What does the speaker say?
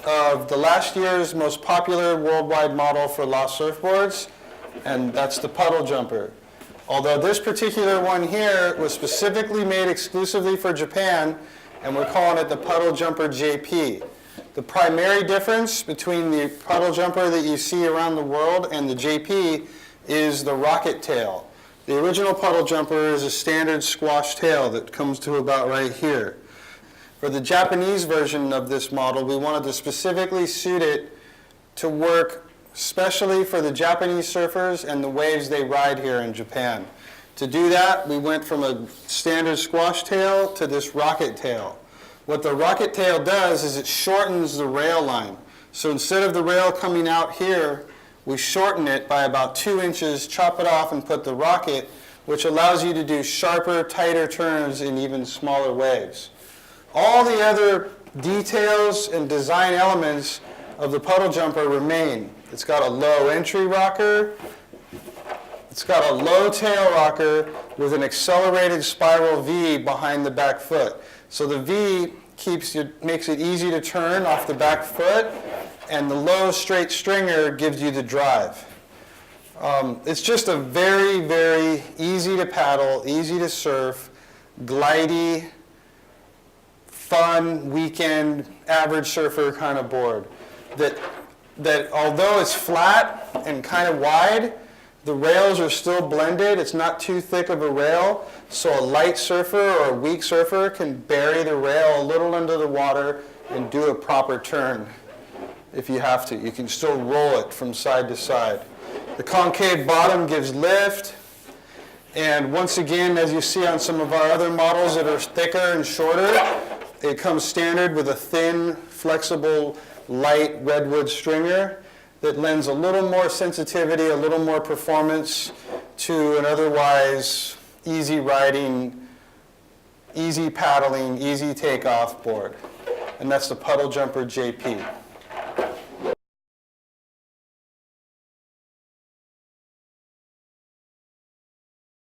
of the last year's most popular worldwide model for LOST surfboards, and that's the puddle jumper. Although this particular one here was specifically made exclusively for Japan, and we're calling it the Puddle Jumper JP. The primary difference between the puddle jumper that you see around the world and the JP is the rocket tail. The original puddle jumper is a standard squash tail that comes to about right here. For the Japanese version of this model, we wanted to specifically suit it to work especially for the Japanese surfers and the waves they ride here in Japan. To do that, we went from a standard squash tail to this rocket tail. What the rocket tail does is it shortens the rail line. So instead of the rail coming out here, we shorten it by about 2 inches, chop it off, and put the rocket, which allows you to do sharper, tighter turns in even smaller waves. All the other details and design elements of the puddle jumper remain. It's got a low entry rocker. It's got a low tail rocker with an accelerated spiral V behind the back foot. So the V makes it easy to turn off the back foot, and the low straight stringer gives you the drive. It's just a very, very easy to paddle, easy to surf, glidey, fun, weekend, average surfer kind of board. That although it's flat and kind of wide, the rails are still blended. It's not too thick of a rail, so a light surfer or a weak surfer can bury the rail a little under the water and do a proper turn if you have to. You can still roll it from side to side. The concave bottom gives lift, and once again, as you see on some of our other models that are thicker and shorter, it comes standard with a thin, flexible, light redwood stringer that lends a little more sensitivity, a little more performance to an otherwise easy riding, easy paddling, easy takeoff board. And that's the Puddle Jumper JP.